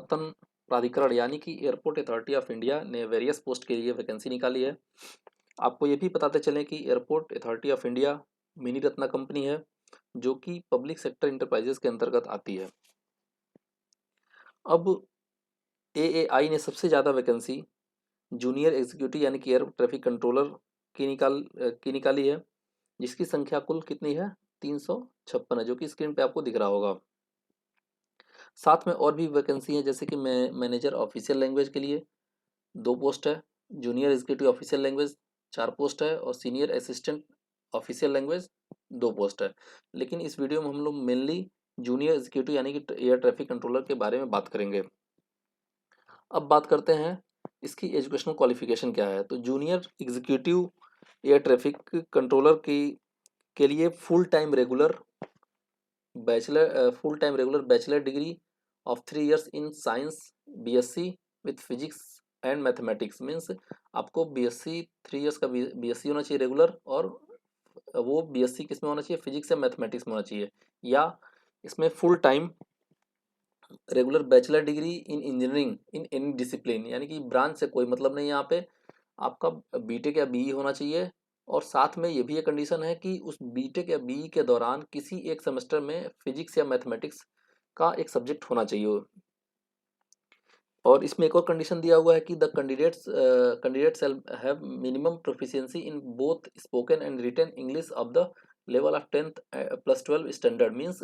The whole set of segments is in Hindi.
प्रवर्तन प्राधिकरण यानी कि एयरपोर्ट अथॉरिटी ऑफ इंडिया ने वेरियस पोस्ट के लिए वैकेंसी निकाली है। आपको ये भी बताते चलें कि airport authority of India mini Ratna company है जो कि पब्लिक सेक्टर इंटरप्राइजेस के अंतर्गत आती है। अब एएआई ने सबसे ज़्यादा वैकेंसी जूनियर एग्जीक्यूटिव यानी कि एयर ट्रैफिक कंट्रोलर की निकाली है, जिसकी संख्या कुल कितनी है, 356 है, जो कि स्क्रीन पे आपको दिख रहा होगा। साथ में और भी वैकेंसी है, जैसे कि मैनेजर ऑफिशियल लैंग्वेज के लिए 2 पोस्ट है, junior executive official language 4 post है और senior assistant official language 2 post है। लेकिन इस वीडियो में हम लोग मेनली जूनियर एग्जीक्यूटिव यानी कि एयर ट्रैफिक कंट्रोलर के बारे में बात करेंगे। अब बात करते हैं इसकी एजुकेशनल क्वालिफिकेशन क्या है। तो junior executive air traffic controller के लिए full time regular bachelor degree of 3 years in science BSc with physics and mathematics means आपको बीएससी 3 इयर्स का बीएससी होना चाहिए रेगुलर, और वो बीएससी किस में होना चाहिए, फिजिक्स या मैथमेटिक्स में होना चाहिए, या इसमें full time regular bachelor degree in engineering in any discipline, यानी कि ब्रांच से कोई मतलब नहीं, यहाँ पे आपका बीटेक या बीई होना चाहिए। और साथ में ये भी एक कंडीशन है कि उस बीटेक या बीई के दौरान किसी एक सेमेस्टर में फिजिक्स या मैथमेटिक्स का एक सब्जेक्ट होना चाहिए। और इसमें एक और कंडीशन दिया हुआ है कि the candidates have minimum proficiency in both spoken and written English of the level of 10th+12 standard means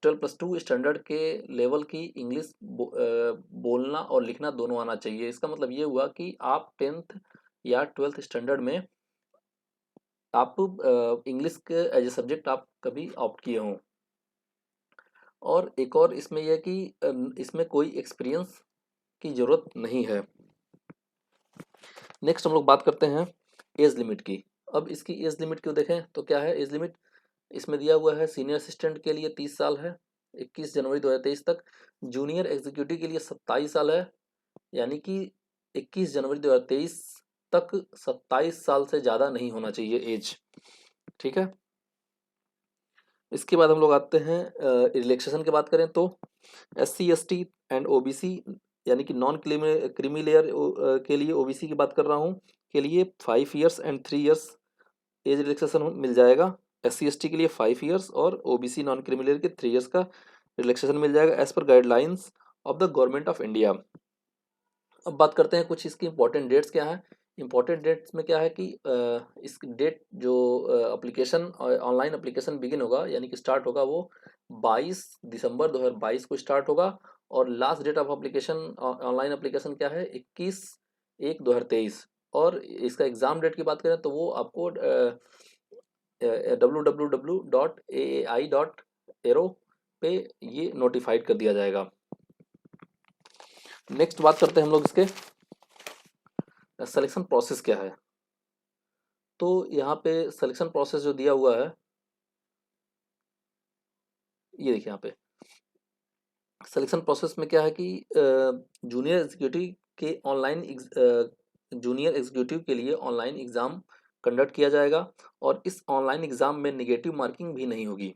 12+2 standard के लेवल की इंग्लिश बोलना और लिखना दोनों आना चाहिए। इसका मतलब ये हुआ कि आप 10th या 12th स्टैंडर्ड में आप इंग्लिश के एज ए सब्जेक्ट आप कभी ऑप्ट किए हों। और एक और इसमें यह कि इसमें कोई एक्सपीरियंस की ज़रूरत नहीं है। नेक्स्ट हम लोग बात करते हैं एज लिमिट की। अब इसकी एज लिमिट क्यों देखें तो क्या है एज लिमिट, इसमें दिया हुआ है सीनियर असिस्टेंट के लिए 30 साल है 21 जनवरी 2023 तक, जूनियर एग्जीक्यूटिव के लिए 27 साल है, यानी कि 21 जनवरी 2023 तक 27 साल से ज़्यादा नहीं होना चाहिए एज। ठीक है, इसके बाद हम लोग आते हैं रिलैक्सेशन की बात करें तो SC ST एंड OBC यानी कि नॉन क्रीमी लेयर के लिए OBC की बात कर रहा हूँ, के लिए 5 years and 3 years age relaxation मिल जाएगा। SC ST के लिए 5 इयर्स और OBC नॉन क्रीमी लेयर के 3 इयर्स का रिलैक्सेशन मिल जाएगा एज पर guidelines of the government of India. अब बात करते हैं कुछ इसकी इंपॉर्टेंट डेट्स क्या है। इंपॉर्टेंट डेट्स में क्या है कि इस डेट जो एप्लीकेशन ऑनलाइन एप्लीकेशन बिगिन होगा यानी कि स्टार्ट होगा वो 22 दिसंबर 2022 को स्टार्ट होगा, और last date of application online application क्या है 21/1/2023। और इसका एग्ज़ाम डेट की बात करें तो वो आपको www.aai.aero पे ये नोटिफाइड कर दिया जाएगा। नेक्स्ट बात करते हैं हम लोग इसके सिलेक्शन प्रोसेस क्या है। तो यहाँ पे सिलेक्शन प्रोसेस जो दिया हुआ है ये देखिए, यहाँ पे सिलेक्शन प्रोसेस में क्या है कि जूनियर एग्जीक्यूटिव के जूनियर एग्जीक्यूटिव के लिए ऑनलाइन एग्ज़ाम कंडक्ट किया जाएगा, और इस ऑनलाइन एग्ज़ाम में नेगेटिव मार्किंग भी नहीं होगी।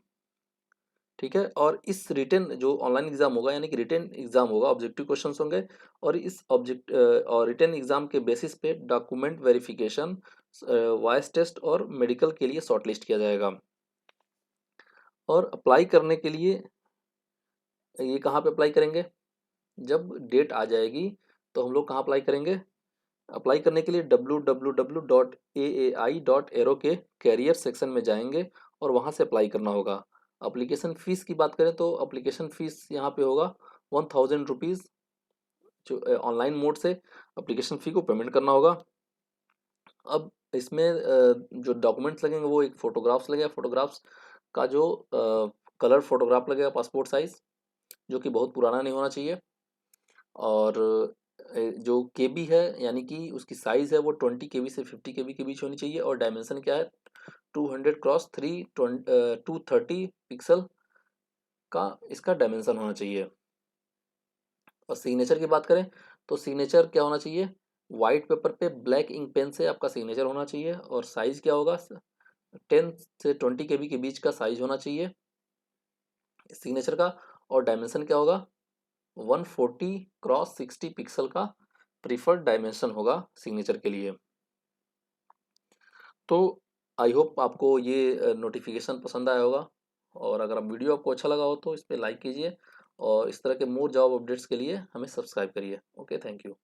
ठीक है, और इस रिटन जो ऑनलाइन एग्जाम होगा यानी कि रिटन एग्जाम होगा, ऑब्जेक्टिव क्वेश्चंस होंगे, और इस और रिटन एग्जाम के बेसिस पे डॉक्यूमेंट वेरिफिकेशन, वॉइस टेस्ट और मेडिकल के लिए शॉर्टलिस्ट किया जाएगा। और अप्लाई करने के लिए ये कहाँ पे अप्लाई करेंगे, जब डेट आ जाएगी तो हम लोग कहाँ अप्लाई करेंगे। अप्लाई करने के लिए www.aai.aero के कैरियर सेक्शन में जाएंगे और वहाँ से अप्लाई करना होगा। अप्लीकेशन फ़ीस की बात करें तो अप्लीकेशन फ़ीस यहाँ पे होगा 1000 रुपीज़, जो ऑनलाइन मोड से अप्लीकेशन फ़ी को पेमेंट करना होगा। अब इसमें जो डॉक्यूमेंट्स लगेंगे वो एक फ़ोटोग्राफ्स लगेगा, फ़ोटोग्राफ्स का जो कलर फ़ोटोग्राफ लगेगा पासपोर्ट साइज़, जो कि बहुत पुराना नहीं होना चाहिए। और जो केबी है यानी कि उसकी साइज़ है वो 20 KB से 50 KB के बीच होनी चाहिए, और डायमेंशन क्या है 200x230 पिक्सल का इसका डायमेंशन होना चाहिए। और सिग्नेचर की बात करें तो सिग्नेचर क्या होना चाहिए, वाइट पेपर पे ब्लैक इंक पेन से आपका सिग्नेचर होना चाहिए, और साइज़ क्या होगा 10 से 20 KB के बीच का साइज होना चाहिए सिग्नेचर का, और डायमेंशन क्या होगा 140x60 पिक्सल का प्रीफर्ड डायमेंशन होगा सिग्नेचर के लिए। तो आई होप आपको ये नोटिफिकेशन पसंद आया होगा, और अगर आप वीडियो आपको अच्छा लगा हो तो इस पर लाइक कीजिए, और इस तरह के मोर जॉब अपडेट्स के लिए हमें सब्सक्राइब करिए। Okay, thank you.